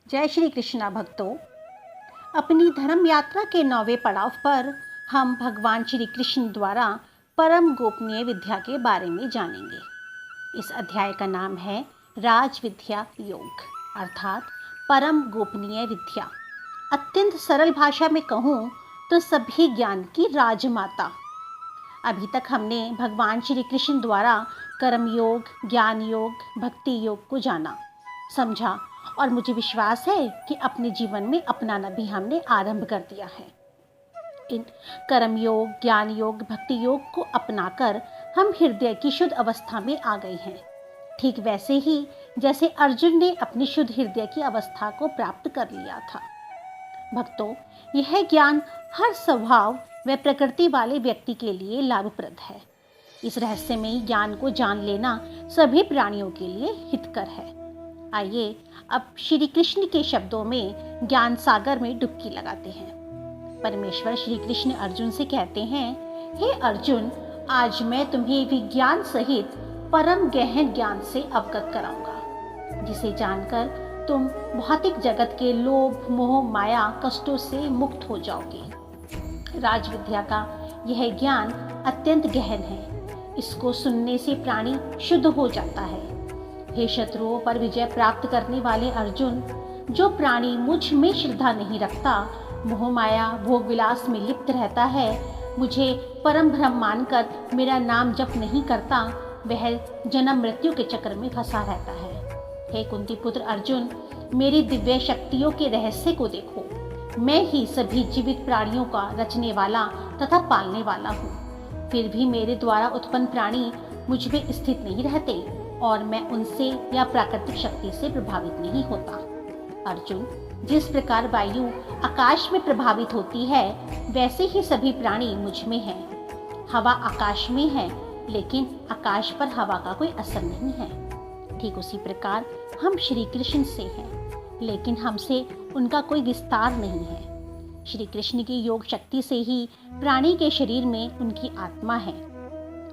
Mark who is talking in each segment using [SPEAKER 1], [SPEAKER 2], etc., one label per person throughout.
[SPEAKER 1] जय श्री कृष्णा भक्तों। अपनी धर्म यात्रा के 9वें पड़ाव पर हम भगवान श्री कृष्ण द्वारा परम गोपनीय विद्या के बारे में जानेंगे। इस अध्याय का नाम है राज विद्या योग अर्थात परम गोपनीय विद्या। अत्यंत सरल भाषा में कहूँ तो सभी ज्ञान की राजमाता। अभी तक हमने भगवान श्री कृष्ण द्वारा कर्म योग, ज्ञान योग, भक्ति योग को जाना, समझा और मुझे विश्वास है कि अपने जीवन में अपनाना भी हमने आरंभ कर दिया है। इन कर्म योग, ज्ञान योग, भक्ति योग को अपनाकर हम हृदय की शुद्ध अवस्था में आ गए हैं। ठीक वैसे ही जैसे अर्जुन ने अपनी शुद्ध हृदय की अवस्था को प्राप्त कर लिया था। भक्तों, यह ज्ञान हर स्वभाव व प्रकृति वाले व्यक्ति के लिए लाभप्रद है। इस रहस्यमयी ज्ञान को जान लेना सभी प्राणियों के लिए हितकर है। आइए अब श्री कृष्ण के शब्दों में ज्ञान सागर में डुबकी लगाते हैं। परमेश्वर श्री कृष्ण अर्जुन से कहते हैं, हे अर्जुन, आज मैं तुम्हें विज्ञान सहित परम गहन ज्ञान से अवगत कराऊंगा, जिसे जानकर तुम भौतिक जगत के लोभ, मोह, माया, कष्टों से मुक्त हो जाओगे। राज विद्या का यह ज्ञान अत्यंत गहन है। इसको सुनने से प्राणी शुद्ध हो जाता है। हे शत्रुओं पर विजय प्राप्त करने वाले अर्जुन, जो प्राणी मुझ में श्रद्धा नहीं रखता, मोह माया भोग विलास में लिप्त रहता है, मुझे परम ब्रह्म मानकर मेरा नाम जप नहीं करता, वह जन्म मृत्यु के चक्र में फंसा रहता है। हे कुंती पुत्र अर्जुन, मेरी दिव्य शक्तियों के रहस्य को देखो। मैं ही सभी जीवित प्राणियों का रचने वाला तथा पालने वाला हूँ। फिर भी मेरे द्वारा उत्पन्न प्राणी मुझ में स्थित नहीं रहते और मैं उनसे या प्राकृतिक शक्ति से प्रभावित नहीं होता। अर्जुन, जिस प्रकार वायु आकाश में प्रभावित होती है, वैसे ही सभी प्राणी मुझ में हैं। हवा आकाश में है, लेकिन आकाश पर हवा का कोई असर नहीं है। ठीक उसी प्रकार हम श्री कृष्ण से हैं, लेकिन हमसे उनका कोई विस्तार नहीं है। श्री कृष्ण की योग शक्ति से ही प्राणी के शरीर में उनकी आत्मा है,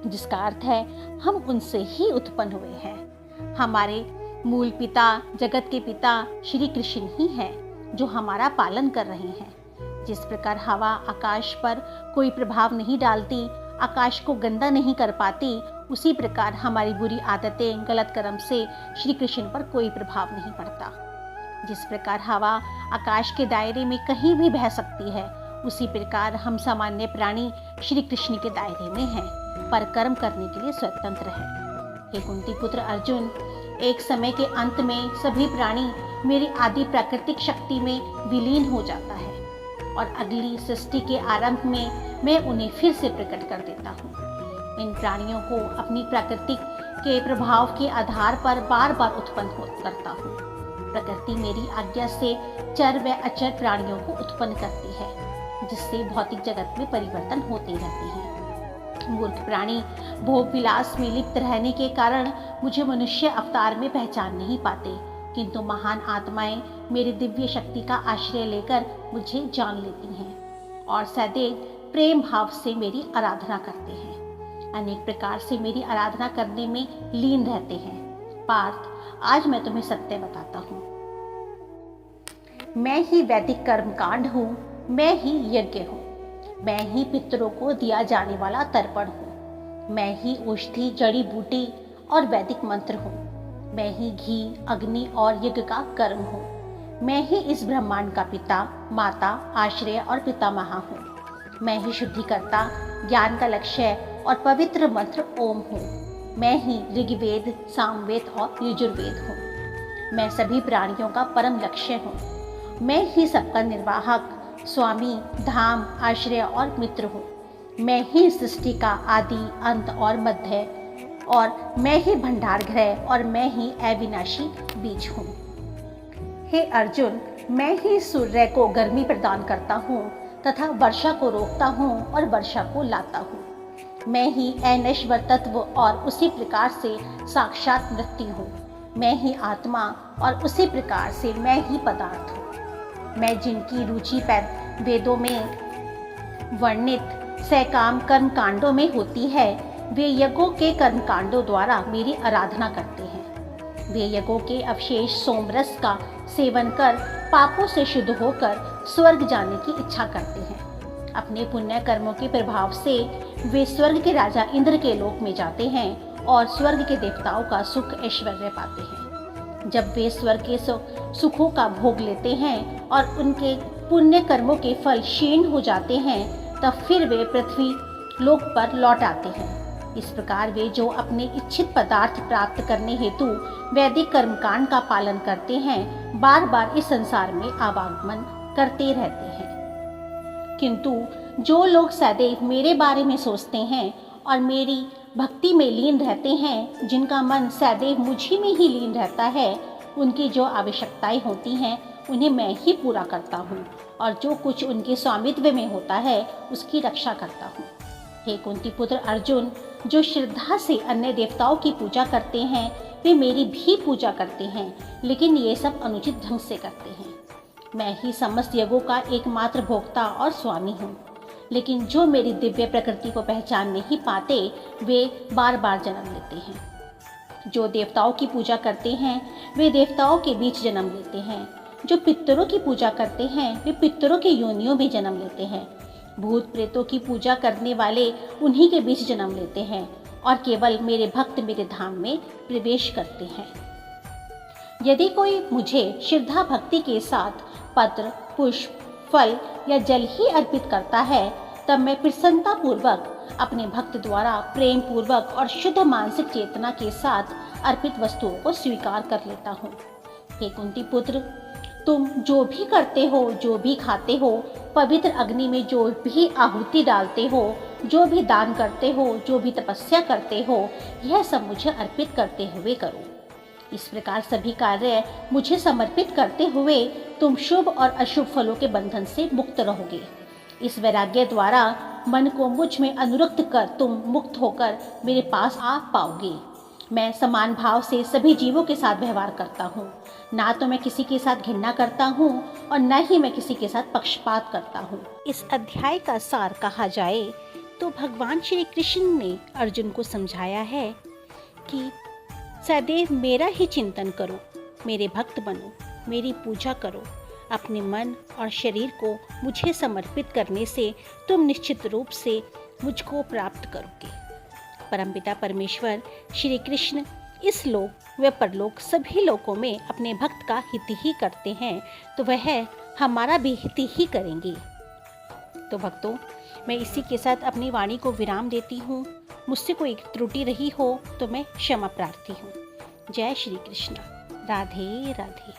[SPEAKER 1] जिसका अर्थ है हम उनसे ही उत्पन्न हुए हैं। हमारे मूल पिता, जगत के पिता श्री कृष्ण ही हैं, जो हमारा पालन कर रहे हैं। जिस प्रकार हवा आकाश पर कोई प्रभाव नहीं डालती, आकाश को गंदा नहीं कर पाती, उसी प्रकार हमारी बुरी आदतें, गलत कर्म से श्री कृष्ण पर कोई प्रभाव नहीं पड़ता। जिस प्रकार हवा आकाश के दायरे में कहीं भी बह सकती है, उसी प्रकार हम सामान्य प्राणी श्री कृष्ण के दायरे में हैं, पर कर्म करने के लिए स्वतंत्र है। हे कुंती पुत्र अर्जुन, एक समय के अंत में सभी प्राणी मेरी आदि प्राकृतिक शक्ति में विलीन हो जाता है और अगली सृष्टि के आरंभ में मैं उन्हें फिर से प्रकट कर देता हूँ। इन प्राणियों को अपनी प्राकृतिक के प्रभाव के आधार पर बार बार उत्पन्न करता हूँ। प्रकृति मेरी आज्ञा से चर व अचर प्राणियों को उत्पन्न करती है, जिससे भौतिक जगत में परिवर्तन होते रहते हैं। मूर्ख प्राणी भोग विलास में लिप्त रहने के कारण मुझे मनुष्य अवतार में पहचान नहीं पाते, किंतु महान आत्माएं मेरी दिव्य शक्ति का आश्रय लेकर मुझे जान लेती हैं और सदैव प्रेम भाव से मेरी आराधना करते हैं। अनेक प्रकार से मेरी आराधना करने में लीन रहते हैं। पार्थ, आज मैं तुम्हें सत्य बताता हूँ। मैं ही वैदिक कर्म कांड हूँ, मैं ही यज्ञ हूँ, मैं ही पितरों को दिया जाने वाला तर्पण हूँ, मैं ही औषधि, जड़ी बूटी और वैदिक मंत्र हूँ, मैं ही घी, अग्नि और यज्ञ का कर्म हूँ, मैं ही इस ब्रह्मांड का पिता, माता, आश्रय और पितामह हूँ, मैं ही शुद्धिकर्ता, ज्ञान का लक्ष्य और पवित्र मंत्र ओम हूँ, मैं ही ऋग्वेद, सामवेद और यजुर्वेद हूँ, मैं सभी प्राणियों का परम लक्ष्य हूँ, मैं ही सबका निर्वाहक, स्वामी, धाम, आश्रय और मित्र हूँ, मैं ही सृष्टि का आदि, अंत और मध्य, और मैं ही भंडार गृह और मैं ही अविनाशी बीज हूँ। हे अर्जुन, मैं ही सूर्य को गर्मी प्रदान करता हूँ तथा वर्षा को रोकता हूँ और वर्षा को लाता हूँ। मैं ही अनश्वर तत्व और उसी प्रकार से साक्षात मृत्यु हूँ। मैं ही आत्मा और उसी प्रकार से मैं ही पदार्थ हूँ। मैं जिनकी रुचि वेदों में वर्णित सैकाम कर्म कांडों में होती है, वे यज्ञों के कर्म कांडों द्वारा मेरी आराधना करते हैं। वे यज्ञों के अवशेष सोमरस का सेवन कर पापों से शुद्ध होकर स्वर्ग जाने की इच्छा करते हैं। अपने पुण्य कर्मों के प्रभाव से वे स्वर्ग के राजा इंद्र के लोक में जाते हैं और स्वर्ग के देवताओं का सुख ऐश्वर्य पाते हैं। जब वे स्वर्ग के सुखों का भोग लेते हैं और उनके पुण्य कर्मों के फल क्षीण हो जाते हैं, तब फिर वे पृथ्वी लोक पर लौट आते हैं। इस प्रकार वे जो अपने इच्छित पदार्थ प्राप्त करने हेतु वैदिक कर्मकांड का पालन करते हैं, बार बार इस संसार में आवागमन करते रहते हैं। किंतु जो लोग सदैव मेरे बारे में सोचते हैं और मेरी भक्ति में लीन रहते हैं, जिनका मन सदैव मुझी में ही लीन रहता है, उनकी जो आवश्यकताएं होती हैं उन्हें मैं ही पूरा करता हूँ और जो कुछ उनके स्वामित्व में होता है उसकी रक्षा करता हूँ। हे कुंती पुत्र अर्जुन, जो श्रद्धा से अन्य देवताओं की पूजा करते हैं वे मेरी भी पूजा करते हैं, लेकिन ये सब अनुचित ढंग से करते हैं। मैं ही समस्त यज्ञों का एकमात्र भोक्ता और स्वामी हूँ, लेकिन जो मेरी दिव्य प्रकृति को पहचान नहीं पाते वे बार बार जन्म लेते हैं। जो देवताओं की पूजा करते हैं वे देवताओं के बीच जन्म लेते हैं। जो पितरों की पूजा करते हैं वे पितरों के योनियों में जन्म लेते हैं। भूत प्रेतों की पूजा करने वाले उन्हीं के बीच जन्म लेते हैं और केवल मेरे भक्त मेरे धाम में प्रवेश करते हैं। यदि कोई मुझे श्रद्धा भक्ति के साथ पत्र, पुष्प, फल या जल ही अर्पित करता है, तब मैं प्रसन्नता पूर्वक अपने भक्त द्वारा प्रेम पूर्वक और शुद्ध मानसिक चेतना के साथ अर्पित वस्तुओं को स्वीकार कर लेता हूँ। हे कुंती पुत्र, तुम जो भी करते हो, जो भी खाते हो, पवित्र अग्नि में जो भी आहुति डालते हो, जो भी दान करते हो, जो भी तपस्या करते हो, यह सब मुझे अर्पित करते हुए करो। इस प्रकार सभी कार्य मुझे समर्पित करते हुए तुम शुभ और अशुभ फलों के बंधन से मुक्त रहोगे। इस वैराग्य द्वारा मन को मुझ में अनुरक्त कर तुम मुक्त होकर मेरे पास आ पाओगे। मैं समान भाव से सभी जीवों के साथ व्यवहार करता हूँ। ना तो मैं किसी के साथ घृणा करता हूँ और न ही मैं किसी के साथ पक्षपात करता हूँ। इस अध्याय का सार कहा जाए तो भगवान श्री कृष्ण ने अर्जुन को समझाया है कि सदैव मेरा ही चिंतन करो, मेरे भक्त बनो, मेरी पूजा करो। अपने मन और शरीर को मुझे समर्पित करने से तुम निश्चित रूप से मुझको प्राप्त करोगे। परमपिता परमेश्वर श्री कृष्ण इस लोक व परलोक सभी लोकों में अपने भक्त का हित ही करते हैं, तो वह हमारा भी हित ही करेंगे। तो भक्तों, मैं इसी के साथ अपनी वाणी को विराम देती हूँ। मुझसे कोई त्रुटि रही हो तो मैं क्षमा प्रार्थी हूँ। जय श्री कृष्ण। राधे राधे।